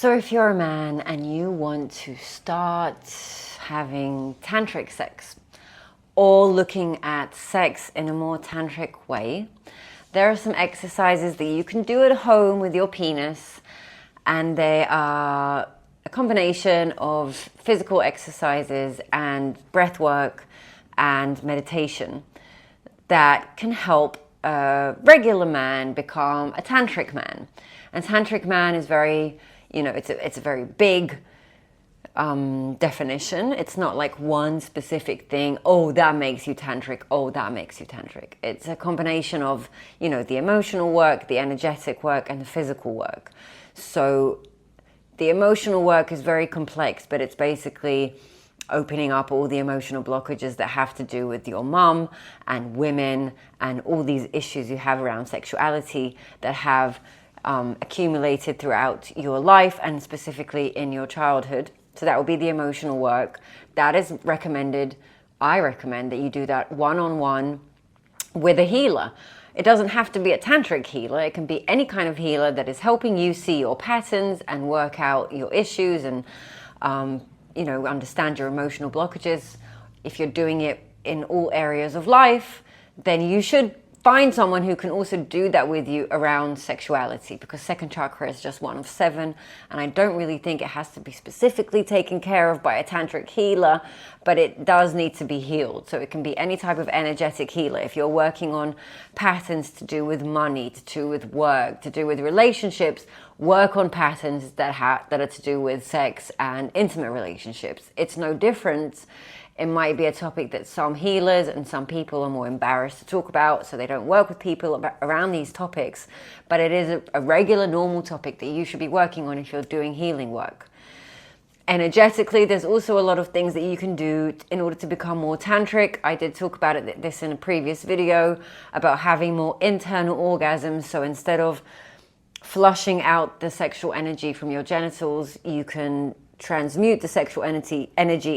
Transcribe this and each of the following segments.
So if you're a man and you want to start having tantric sex or looking at sex in a more tantric way, there are some exercises that you can do at home with your penis, and they are a combination of physical exercises and breath work and meditation that can help a regular man become a tantric man. And tantric man is very, it's a very big definition. It's not like one specific thing. Oh, that makes you tantric. Oh, that makes you tantric. It's a combination of, the emotional work, the energetic work, and the physical work. So the emotional work is very complex, but it's basically opening up all the emotional blockages that have to do with your mum and women and all these issues you have around sexuality that have accumulated throughout your life and specifically in your childhood. So that will be the emotional work. That is recommended. I recommend that you do that one-on-one with a healer. It doesn't have to be a tantric healer. It can be any kind of healer that is helping you see your patterns and work out your issues and, understand your emotional blockages. If you're doing it in all areas of life, then you should find someone who can also do that with you around sexuality, because second chakra is just one of 7, and I don't really think it has to be specifically taken care of by a tantric healer, but it does need to be healed. So it can be any type of energetic healer. If you're working on patterns to do with money, to do with work, to do with relationships, work on patterns that are to do with sex and intimate relationships. It's no different. It might be a topic that some healers and some people are more embarrassed to talk about, so they don't work with people around these topics. But it is a regular, normal topic that you should be working on if you're doing healing work. Energetically, there's also a lot of things that you can do in order to become more tantric. I did talk about this in a previous video about having more internal orgasms. So instead of flushing out the sexual energy from your genitals, you can transmute the sexual energy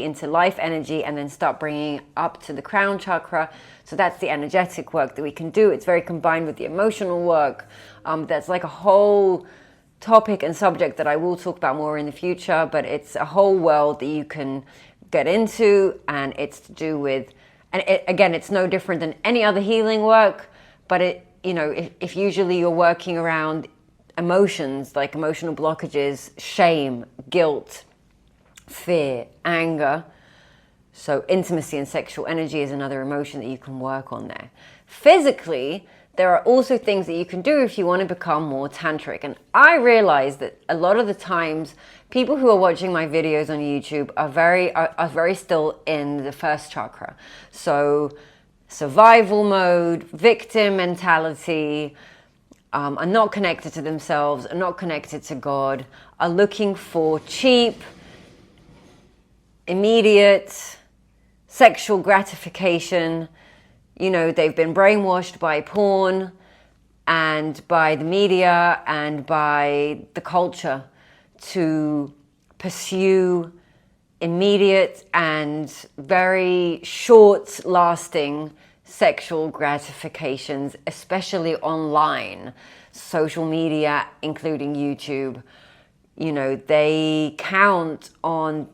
into life energy and then start bringing it up to the crown chakra. So that's the energetic work that we can do. It's very combined with the emotional work. That's like a whole topic and subject that I will talk about more in the future, but it's a whole world that you can get into, and it's to do with, again, it's no different than any other healing work, but if usually you're working around emotions like emotional blockages, shame, guilt, fear, anger. So intimacy and sexual energy is another emotion that you can work on there. Physically, there are also things that you can do if you want to become more tantric. And I realize that a lot of the times, people who are watching my videos on YouTube are very still in the first chakra. So survival mode, victim mentality, are not connected to themselves, are not connected to God, are looking for cheap, immediate sexual gratification. They've been brainwashed by porn and by the media and by the culture to pursue immediate and very short-lasting sexual gratifications, especially online, social media, including YouTube. They count on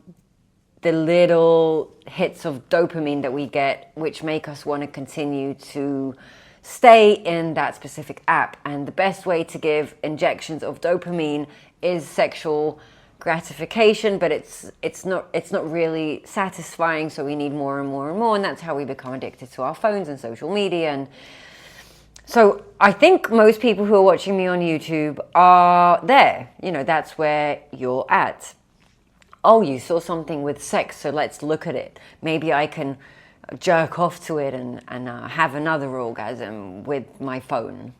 the little hits of dopamine that we get, which make us want to continue to stay in that specific app. And the best way to give injections of dopamine is sexual gratification, but it's not really satisfying, so we need more and more and more, and that's how we become addicted to our phones and social media. And so I think most people who are watching me on YouTube are there. That's where you're at. Oh, you saw something with sex, so let's look at it. Maybe I can jerk off to it and have another orgasm with my phone.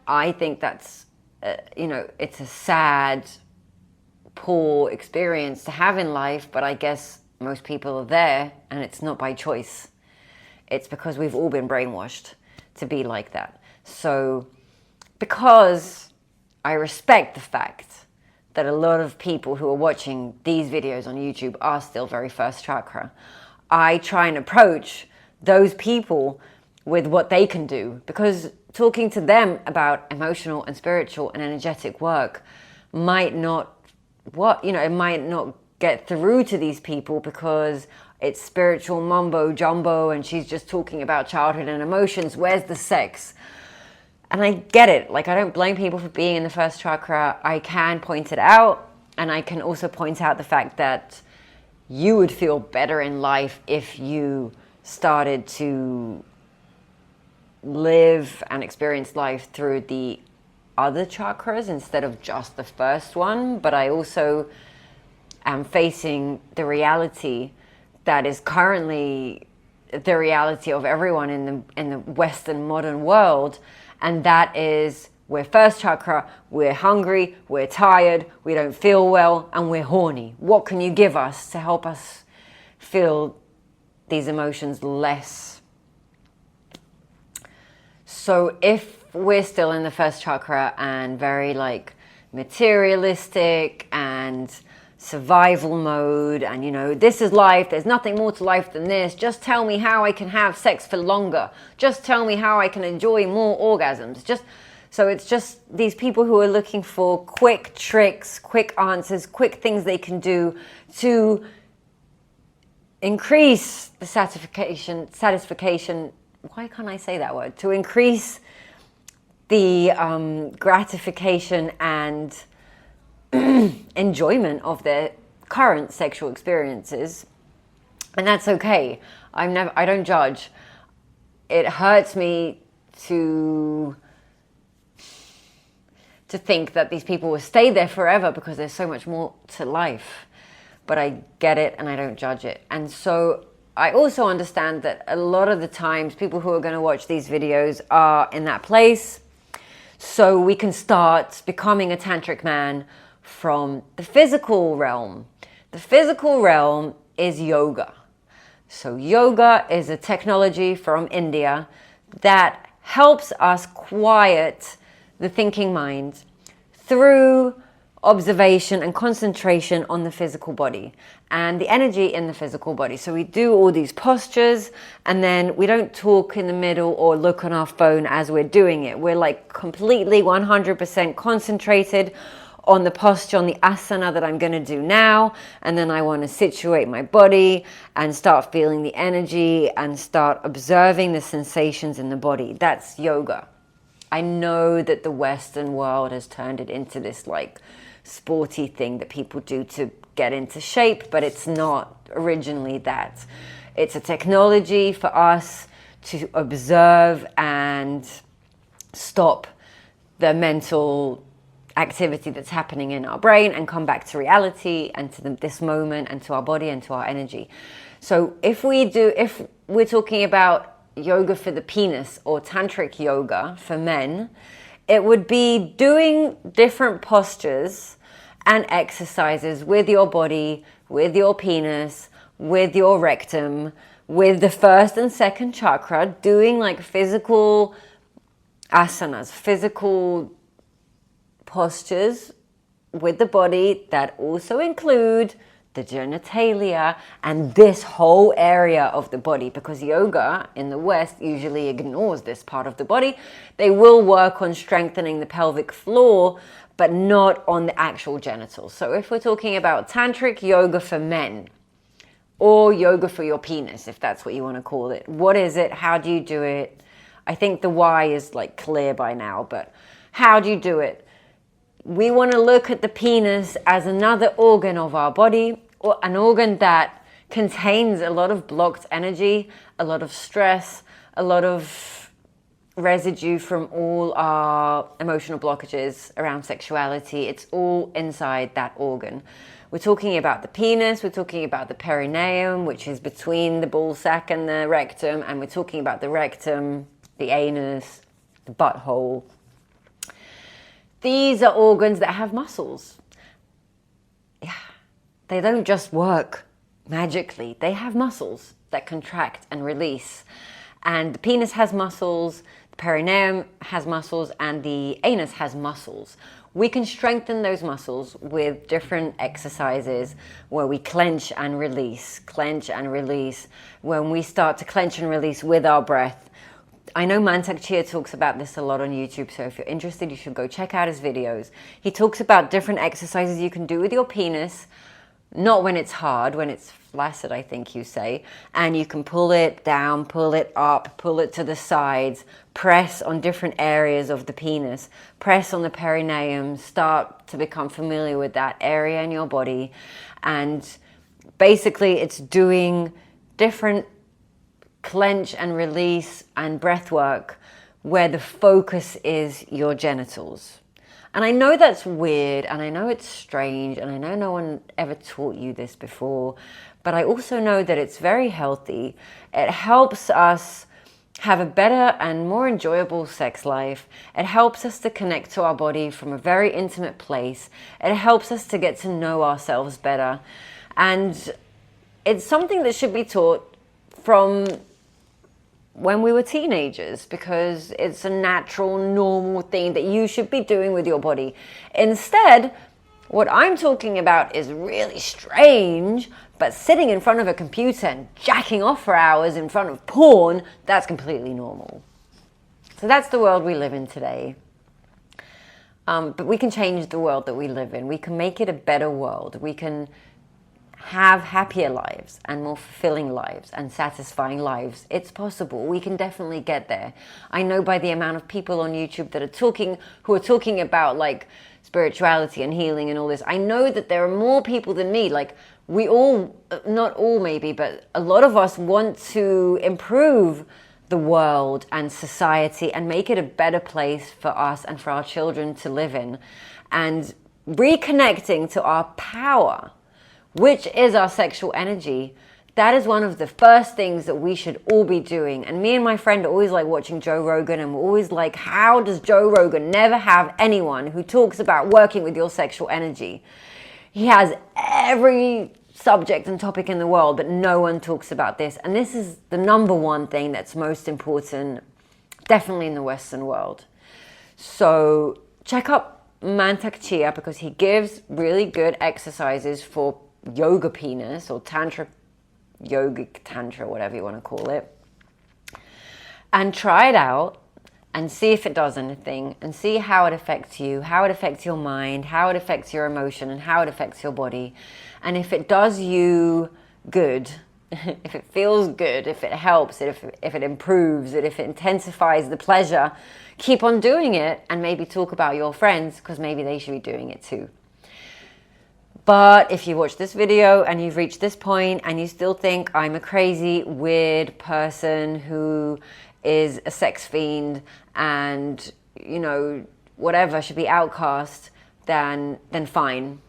I think that's it's a sad, poor experience to have in life, but I guess most people are there, and it's not by choice. It's because we've all been brainwashed to be like that. So, because I respect the fact that a lot of people who are watching these videos on YouTube are still very first chakra, I try and approach those people with what they can do, because talking to them about emotional and spiritual and energetic work might not, it might not get through to these people because it's spiritual mumbo jumbo and she's just talking about childhood and emotions. Where's the sex? And I get it. Like, I don't blame people for being in the first chakra. I can point it out, and I can also point out the fact that you would feel better in life if you started to live and experience life through the other chakras instead of just the first one. But I also am facing the reality that is currently the reality of everyone in the Western modern world, and that is, we're first chakra, we're hungry, we're tired, we don't feel well, and we're horny. What can you give us to help us feel these emotions less? So if we're still in the first chakra and very like materialistic and survival mode, and this is life, there's nothing more to life than this, just tell me how I can have sex for longer, just tell me how I can enjoy more orgasms, so it's just these people who are looking for quick tricks, quick answers, quick things they can do to increase the satisfaction, why can't I say that word, to increase the gratification and enjoyment of their current sexual experiences. And that's okay. I don't judge. It hurts me to think that these people will stay there forever because there's so much more to life. But I get it and I don't judge it. And so I also understand that a lot of the times people who are going to watch these videos are in that place. So we can start becoming a tantric man from the physical realm. The physical realm is yoga. So yoga is a technology from India that helps us quiet the thinking mind through observation and concentration on the physical body and the energy in the physical body. So we do all these postures, and then we don't talk in the middle or look on our phone as we're doing it. We're like completely 100% concentrated on the posture, on the asana that I'm going to do now. And then I want to situate my body and start feeling the energy and start observing the sensations in the body. That's yoga. I know that the Western world has turned it into this like sporty thing that people do to get into shape, but it's not originally that. It's a technology for us to observe and stop the mental activity that's happening in our brain and come back to reality and to this moment and to our body and to our energy. So if we're talking about yoga for the penis or tantric yoga for men, it would be doing different postures and exercises with your body, with your penis, with your rectum, with the first and second chakra, doing like physical asanas, physical postures with the body that also include the genitalia and this whole area of the body, because yoga in the West usually ignores this part of the body. They will work on strengthening the pelvic floor, but not on the actual genitals. So if we're talking about tantric yoga for men, or yoga for your penis, if that's what you want to call it, what is it? How do you do it? I think the why is like clear by now, but how do you do it? We want to look at the penis as another organ of our body, or an organ that contains a lot of blocked energy, a lot of stress, a lot of residue from all our emotional blockages around sexuality. It's all inside that organ. We're talking about the penis, we're talking about the perineum, which is between the ball sack and the rectum, and we're talking about the rectum, the anus, the butthole. These are organs that have muscles. Yeah, they don't just work magically. They have muscles that contract and release. And the penis has muscles, the perineum has muscles, and the anus has muscles. We can strengthen those muscles with different exercises where we clench and release, clench and release. When we start to clench and release with our breath, I know Mantak Chia talks about this a lot on YouTube, so if you're interested, you should go check out his videos. He talks about different exercises you can do with your penis, not when it's hard, when it's flaccid, I think you say, and you can pull it down, pull it up, pull it to the sides, press on different areas of the penis, press on the perineum, start to become familiar with that area in your body. And basically it's doing different clench and release and breath work where the focus is your genitals. And I know that's weird, and I know it's strange, and I know no one ever taught you this before, but I also know that it's very healthy. It helps us have a better and more enjoyable sex life. It helps us to connect to our body from a very intimate place. It helps us to get to know ourselves better. And it's something that should be taught from when we were teenagers, because it's a natural, normal thing that you should be doing with your body. Instead, what I'm talking about is really strange, but sitting in front of a computer and jacking off for hours in front of porn, that's completely normal. So that's the world we live in today. But we can change the world that we live in. We can make it a better world. We can have happier lives and more fulfilling lives and satisfying lives. It's possible. We can definitely get there. I know by the amount of people on YouTube that are who are talking about like spirituality and healing and all this. I know that there are more people than me. Like we all, not all maybe, but a lot of us want to improve the world and society and make it a better place for us and for our children to live in. And reconnecting to our power, which is our sexual energy, that is one of the first things that we should all be doing. And me and my friend are always like watching Joe Rogan, and we're always like, how does Joe Rogan never have anyone who talks about working with your sexual energy? He has every subject and topic in the world, but no one talks about this. And this is the number one thing that's most important, definitely in the Western world. So check out Mantak Chia, because he gives really good exercises for yoga penis, or tantra, yogic tantra, whatever you want to call it, and try it out and see if it does anything, and see how it affects you, how it affects your mind, how it affects your emotion, and how it affects your body. And if it does you good, if it feels good, if it helps, if it improves it, if it intensifies the pleasure, keep on doing it, and maybe talk about your friends, because maybe they should be doing it too. But if you watch this video and you've reached this point and you still think I'm a crazy, weird person who is a sex fiend and, you know, whatever, should be outcast, then fine.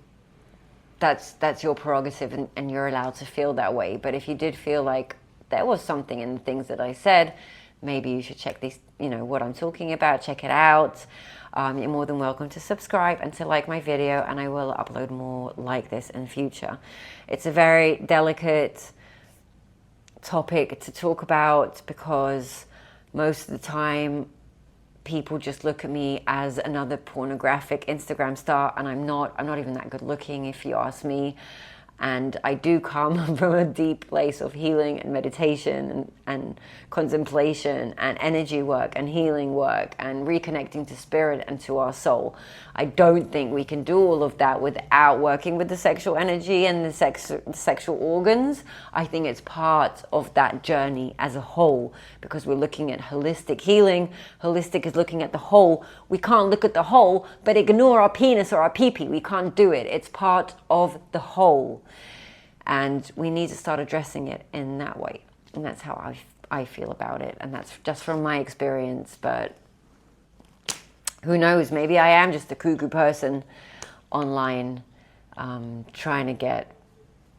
That's your prerogative, and you're allowed to feel that way. But if you did feel like there was something in the things that I said, maybe you should check these, you know, what I'm talking about, check it out. You're more than welcome to subscribe and to like my video, and I will upload more like this in future. It's a very delicate topic to talk about, because most of the time people just look at me as another pornographic Instagram star, and I'm not even that good looking, if you ask me. And I do come from a deep place of healing and meditation and contemplation and energy work and healing work and reconnecting to spirit and to our soul. I don't think we can do all of that without working with the sexual energy and the sexual organs. I think it's part of that journey as a whole, because we're looking at holistic healing. Holistic is looking at the whole. We can't look at the whole but ignore our penis or our pee-pee. We can't do it. It's part of the whole. And we need to start addressing it in that way. And that's how I feel about it. And that's just from my experience. But who knows? Maybe I am just a cuckoo person online trying to get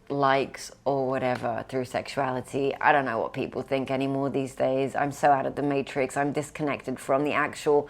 likes or whatever through sexuality. I don't know what people think anymore these days. I'm so out of the matrix. I'm disconnected from the actual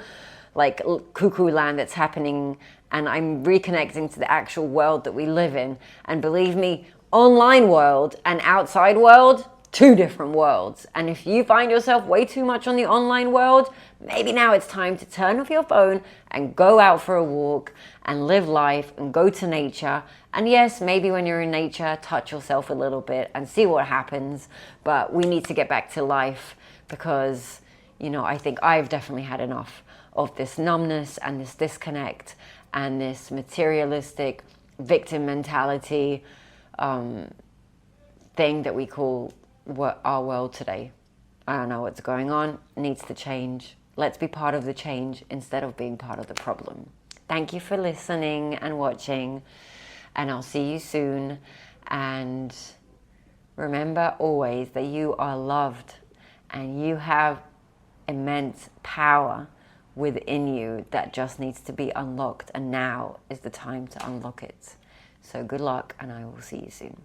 like cuckoo land that's happening. And I'm reconnecting to the actual world that we live in. And believe me, online world and outside world, two different worlds. And if you find yourself way too much on the online world, maybe now it's time to turn off your phone and go out for a walk and live life and go to nature. And yes, maybe when you're in nature, touch yourself a little bit and see what happens. But we need to get back to life, because You know, I think I've definitely had enough of this numbness and this disconnect and this materialistic victim mentality thing that we call our world today. I don't know what's going on. It needs to change. Let's be part of the change instead of being part of the problem. Thank you for listening and watching, and I'll see you soon. And remember always that you are loved and you have immense power within you that just needs to be unlocked, and now is the time to unlock it. So good luck, and I will see you soon.